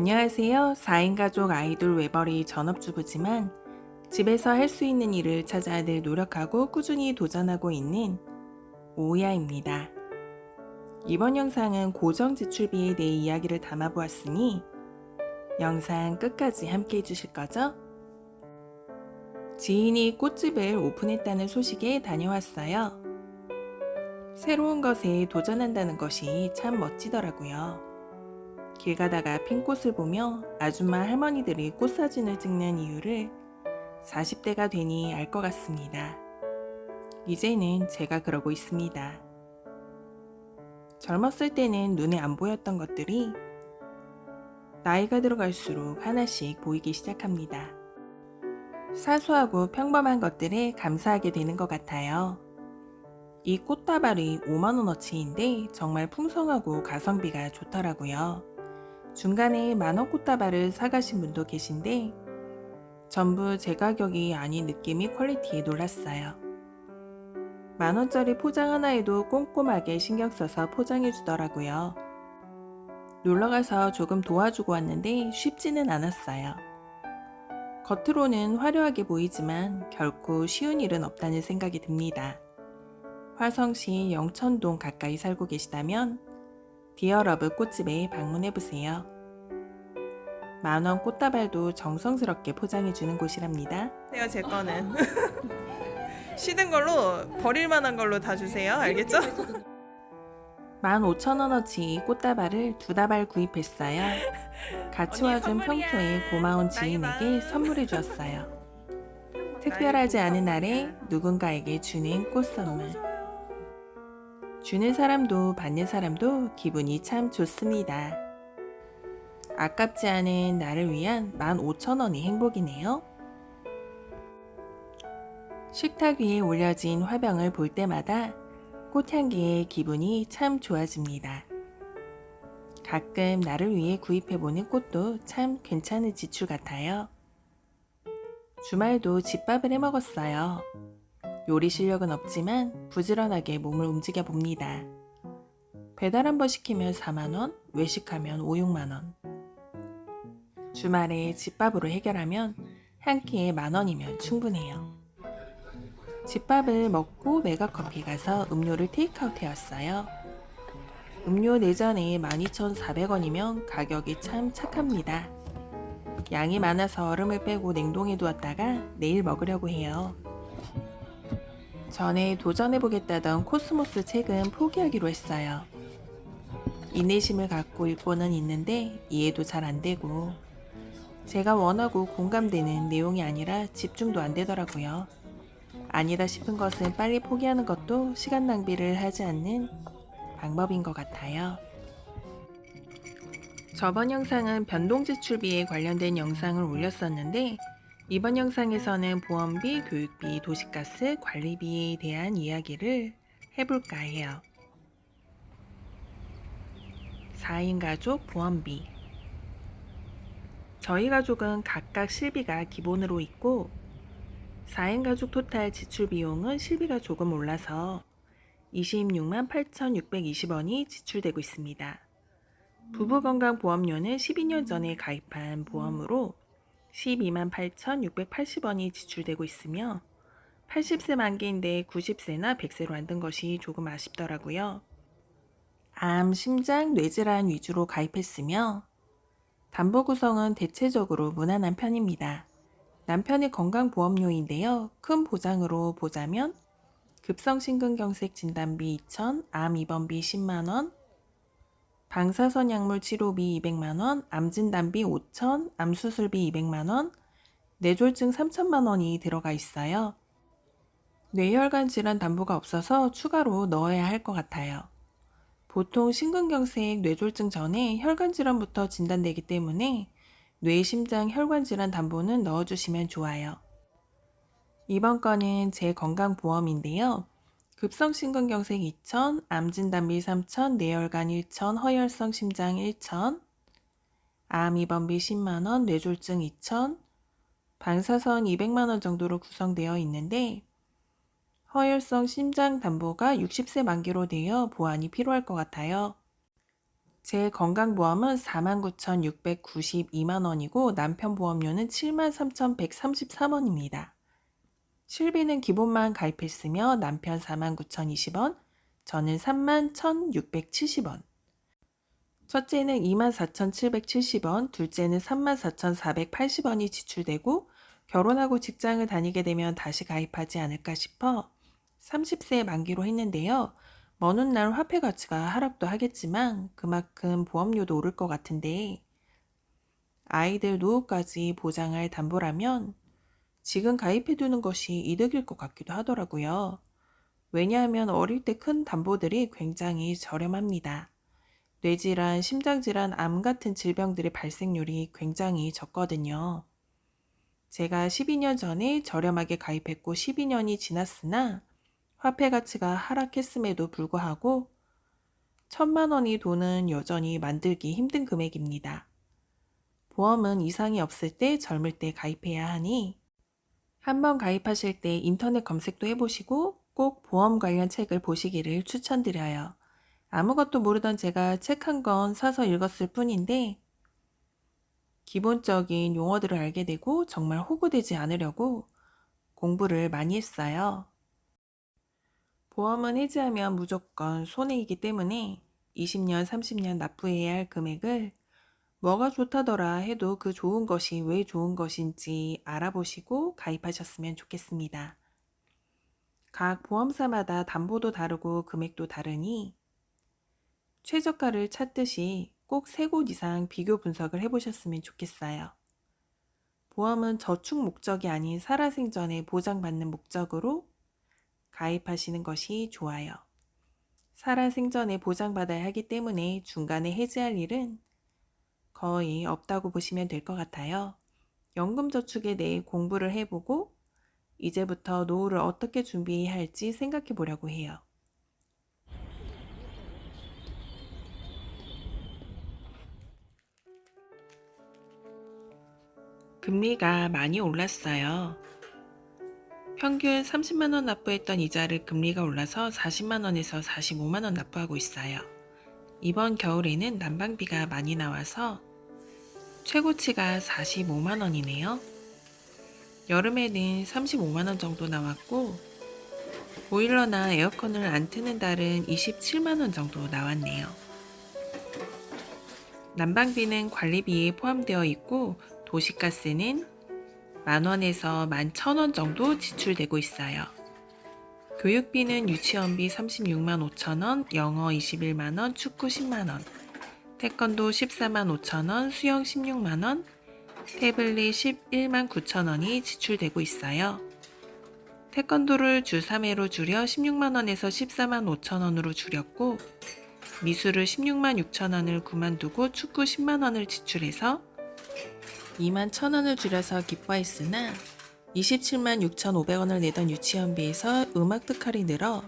안녕하세요. 4인 가족 아이돌 외벌이 전업주부지만 집에서 할 수 있는 일을 찾아 늘 노력하고 꾸준히 도전하고 있는 오야입니다. 이번 영상은 고정 지출비에 대해 이야기를 담아보았으니 영상 끝까지 함께 해주실 거죠? 지인이 꽃집을 오픈했다는 소식에 다녀왔어요. 새로운 것에 도전한다는 것이 참 멋지더라고요. 길 가다가 핀 꽃을 보며 아줌마 할머니들이 꽃사진을 찍는 이유를 40대가 되니 알 것 같습니다. 이제는 제가 그러고 있습니다. 젊었을 때는 눈에 안 보였던 것들이 나이가 들어갈수록 하나씩 보이기 시작합니다. 사소하고 평범한 것들에 감사하게 되는 것 같아요. 이 꽃다발이 5만원어치인데 정말 풍성하고 가성비가 좋더라고요. 중간에 만원 꽃다발을 사가신 분도 계신데 전부 제 가격이 아닌 느낌이 퀄리티에 놀랐어요. 만원짜리 포장 하나에도 꼼꼼하게 신경 써서 포장해 주더라고요. 놀러가서 조금 도와주고 왔는데 쉽지는 않았어요. 겉으로는 화려하게 보이지만 결코 쉬운 일은 없다는 생각이 듭니다. 화성시 영천동 가까이 살고 계시다면 디어러브 꽃집에 방문해보세요. 만원 꽃다발도 정성스럽게 포장해주는 곳이랍니다. 네요, 제 거는. 쉬는 걸로 버릴 만한 걸로 다 주세요. 알겠죠? 15,000원어치 꽃다발을 2다발 구입했어요. 같이 언니, 와준 선물이야. 평소에 고마운 나이 지인에게 많은. 선물해 주었어요. 특별하지 않은 날에 누군가에게 주는 꽃 선물. 주는 사람도 받는 사람도 기분이 참 좋습니다. 아깝지 않은 나를 위한 15,000원이 행복이네요. 식탁 위에 올려진 화병을 볼 때마다 꽃향기에 기분이 참 좋아집니다. 가끔 나를 위해 구입해보는 꽃도 참 괜찮은 지출 같아요. 주말도 집밥을 해먹었어요. 요리 실력은 없지만 부지런하게 몸을 움직여 봅니다. 배달 한번 시키면 4만원, 외식하면 5, 6만원. 주말에 집밥으로 해결하면 한 끼에 만원이면 충분해요. 집밥을 먹고 메가커피 가서 음료를 테이크아웃 해왔어요. 음료 4잔에 12,400원이면 가격이 참 착합니다. 양이 많아서 얼음을 빼고 냉동해 두었다가 내일 먹으려고 해요. 전에 도전해보겠다던 코스모스 책은 포기하기로 했어요. 인내심을 갖고 읽고는 있는데 이해도 잘 안되고 제가 원하고 공감되는 내용이 아니라 집중도 안되더라고요. 아니다 싶은 것은 빨리 포기하는 것도 시간 낭비를 하지 않는 방법인 것 같아요. 저번 영상은 변동지출비에 관련된 영상을 올렸었는데 이번 영상에서는 보험비, 교육비, 도시가스, 관리비에 대한 이야기를 해볼까 해요. 4인 가족 보험비. 저희 가족은 각각 실비가 기본으로 있고 4인 가족 토탈 지출 비용은 실비가 조금 올라서 26만 8,620원이 지출되고 있습니다. 부부건강보험료는 12년 전에 가입한 보험으로 12만 8,680원이 지출되고 있으며 80세 만기인데 90세나 100세로 만든 것이 조금 아쉽더라고요. 암, 심장, 뇌질환 위주로 가입했으며 담보 구성은 대체적으로 무난한 편입니다. 남편의 건강보험료인데요. 큰 보장으로 보자면 급성심근경색 진단비 2,000, 암 입원비 10만원, 방사선 약물 치료비 200만원, 암진단비 5,000, 암수술비 200만원, 뇌졸중 3,000만원이 들어가 있어요. 뇌혈관 질환 담보가 없어서 추가로 넣어야 할 것 같아요. 보통 심근경색, 뇌졸중 전에 혈관 질환부터 진단되기 때문에 뇌, 심장, 혈관 질환 담보는 넣어주시면 좋아요. 이번 건은 제 건강보험인데요. 급성심근경색 2,000, 암진단비 3,000, 뇌혈관 1,000, 허혈성 심장 1,000, 암 입원비 10만원, 뇌졸중 2,000, 방사선 200만원 정도로 구성되어 있는데 허혈성 심장 담보가 60세 만기로 되어 보완이 필요할 것 같아요. 제 건강보험은 49,692만 원이고 남편 보험료는 73,133원입니다. 실비는 기본만 가입했으며 남편 49,020원, 저는 31,670원. 첫째는 24,770원, 둘째는 34,480원이 지출되고 결혼하고 직장을 다니게 되면 다시 가입하지 않을까 싶어 30세 만기로 했는데요. 먼 훗날 화폐 가치가 하락도 하겠지만 그만큼 보험료도 오를 것 같은데 아이들 노후까지 보장할 담보라면 지금 가입해두는 것이 이득일 것 같기도 하더라고요. 왜냐하면 어릴 때 큰 담보들이 굉장히 저렴합니다. 뇌질환, 심장질환, 암 같은 질병들의 발생률이 굉장히 적거든요. 제가 12년 전에 저렴하게 가입했고 12년이 지났으나 화폐 가치가 하락했음에도 불구하고 1,000만 원이 돈은 여전히 만들기 힘든 금액입니다. 보험은 이상이 없을 때 젊을 때 가입해야 하니 한번 가입하실 때 인터넷 검색도 해보시고 꼭 보험 관련 책을 보시기를 추천드려요. 아무것도 모르던 제가 책 한 권 사서 읽었을 뿐인데 기본적인 용어들을 알게 되고 정말 호구되지 않으려고 공부를 많이 했어요. 보험은 해지하면 무조건 손해이기 때문에 20년, 30년 납부해야 할 금액을 뭐가 좋다더라 해도 그 좋은 것이 왜 좋은 것인지 알아보시고 가입하셨으면 좋겠습니다. 각 보험사마다 담보도 다르고 금액도 다르니 최저가를 찾듯이 꼭 3곳 이상 비교 분석을 해보셨으면 좋겠어요. 보험은 저축 목적이 아닌 살아생전에 보장받는 목적으로 가입하시는 것이 좋아요. 살아생전에 보장받아야 하기 때문에 중간에 해지할 일은 거의 없다고 보시면 될 것 같아요. 연금저축에 대해 공부를 해보고 이제부터 노후를 어떻게 준비해야 할지 생각해 보려고 해요. 금리가 많이 올랐어요. 평균 30만 원 납부했던 이자를 금리가 올라서 40만 원에서 45만 원 납부하고 있어요. 이번 겨울에는 난방비가 많이 나와서 최고치가 45만 원이네요. 여름에는 35만 원 정도 나왔고 보일러나 에어컨을 안 트는 달은 27만 원 정도 나왔네요. 난방비는 관리비에 포함되어 있고 도시가스는 10,000원에서 11,000원 정도 지출되고 있어요. 교육비는 유치원비 36만 5천원, 영어 21만원, 축구 10만원, 태권도 14만 5천원, 수영 16만원, 태블릿 11만 9천원이 지출되고 있어요. 태권도를 주 3회로 줄여 16만원에서 14만 5천원으로 줄였고 미술을 16만 6천원을 그만두고 축구 10만원을 지출해서 2만 1천원을 줄여서 기뻐했으나 27만 6,500원을 내던 유치원비에서 음악 특활이 늘어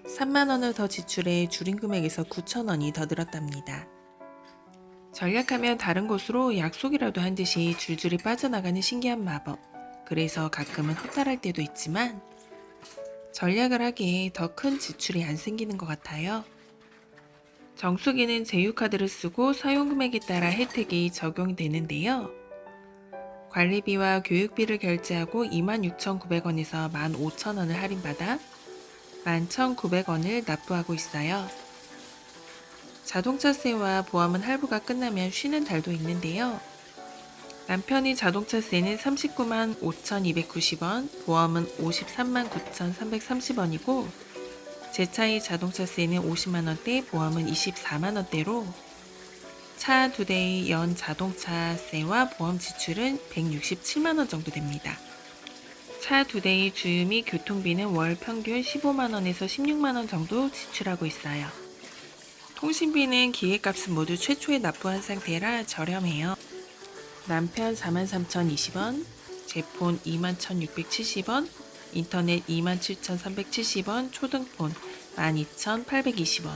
3만원을 더 지출해 줄인 금액에서 9천원이 더 늘었답니다. 전략하면 다른 곳으로 약속이라도 한 듯이 줄줄이 빠져나가는 신기한 마법. 그래서 가끔은 허탈할 때도 있지만 전략을 하기에 더 큰 지출이 안 생기는 것 같아요. 정수기는 제휴카드를 쓰고 사용금액에 따라 혜택이 적용되는데요. 관리비와 교육비를 결제하고 26,900원에서 15,000원을 할인받아 11,900원을 납부하고 있어요. 자동차세와 보험은 할부가 끝나면 쉬는 달도 있는데요. 남편이 자동차세는 39만 5,290원, 보험은 53만 9,330원이고 제 차의 자동차세는 50만원대, 보험은 24만원대로 차 2대의 연 자동차세와 보험 지출은 167만원 정도 됩니다. 차 2대의 주유 및 교통비는 월 평균 15만원에서 16만원 정도 지출하고 있어요. 통신비는 기계값은 모두 최초에 납부한 상태라 저렴해요. 남편 43,020원, 제 폰 21,670원, 인터넷 27,370원, 초등폰 12,820원.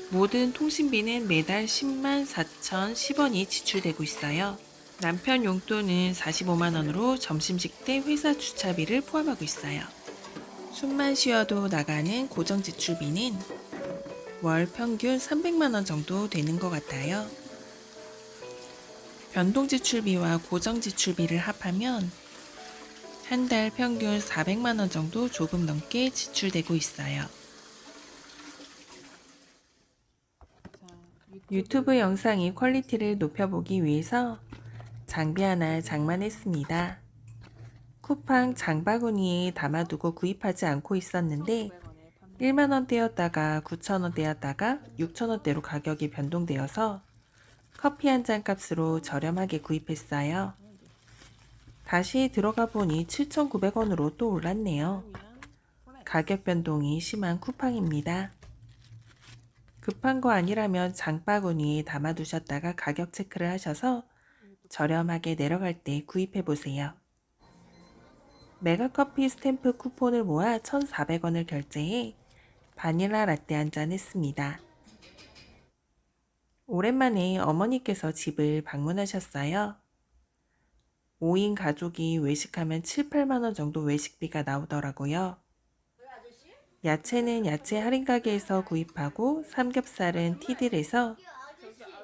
모든 통신비는 매달 10만 4,010원이 지출되고 있어요. 남편 용돈은 45만원으로 점심식 때 회사 주차비를 포함하고 있어요. 숨만 쉬어도 나가는 고정 지출비는 월 평균 300만 원 정도 되는 것 같아요. 변동 지출비와 고정 지출비를 합하면 한 달 평균 400만 원 정도 조금 넘게 지출되고 있어요. 유튜브 영상의 퀄리티를 높여보기 위해서 장비 하나 장만했습니다. 쿠팡 장바구니에 담아두고 구입하지 않고 있었는데 1만원대였다가 9천원대였다가 6천원대로 가격이 변동되어서 커피 한 잔 값으로 저렴하게 구입했어요. 다시 들어가 보니 7,900원으로 또 올랐네요. 가격 변동이 심한 쿠팡입니다. 급한 거 아니라면 장바구니에 담아두셨다가 가격 체크를 하셔서 저렴하게 내려갈 때 구입해보세요. 메가커피 스탬프 쿠폰을 모아 1,400원을 결제해 바닐라 라떼 한 잔 했습니다. 오랜만에 어머니께서 집을 방문하셨어요. 5인 가족이 외식하면 7, 8만원 정도 외식비가 나오더라고요. 야채는 야채 할인 가게에서 구입하고 삼겹살은 티딜에서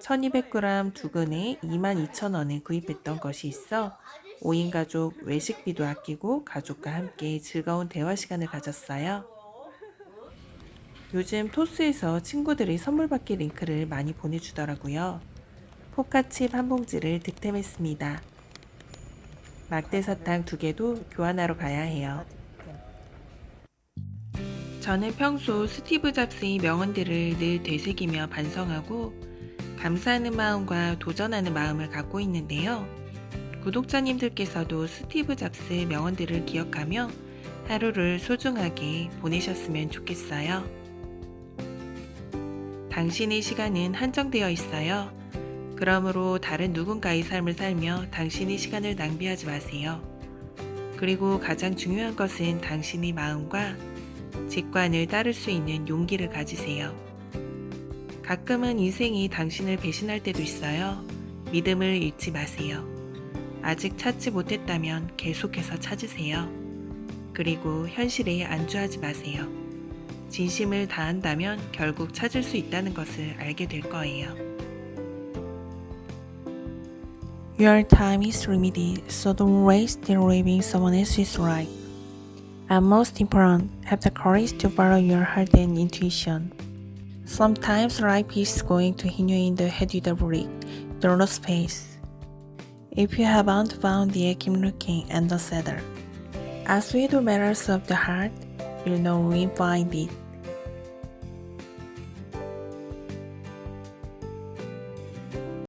1200g 두 근에 22,000원에 구입했던 것이 있어 5인 가족 외식비도 아끼고 가족과 함께 즐거운 대화 시간을 가졌어요. 요즘 토스에서 친구들이 선물 받기 링크를 많이 보내주더라고요. 포카칩 한 봉지를 득템했습니다. 막대사탕 2개도 교환하러 가야 해요. 저는 평소 스티브 잡스의 명언들을 늘 되새기며 반성하고 감사하는 마음과 도전하는 마음을 갖고 있는데요. 구독자님들께서도 스티브 잡스 명언들을 기억하며 하루를 소중하게 보내셨으면 좋겠어요. 당신의 시간은 한정되어 있어요. 그러므로 다른 누군가의 삶을 살며 당신의 시간을 낭비하지 마세요. 그리고 가장 중요한 것은 당신의 마음과 직관을 따를 수 있는 용기를 가지세요. 가끔은 인생이 당신을 배신할 때도 있어요. 믿음을 잃지 마세요. 아직 찾지 못했다면 계속해서 찾으세요. 그리고 현실에 안주하지 마세요. 진심을 다한다면 결국 찾을 수 있다는 것을 알게 될 거예요. Your time is limited, so don't waste it living someone else's life. And most important, have the courage to follow your heart and intuition. Sometimes life is going to hit you in the head with a brick. Don't lose faith. If you haven't found it, keep looking and don't settle. As with the matters of the heart, you'll know we find it.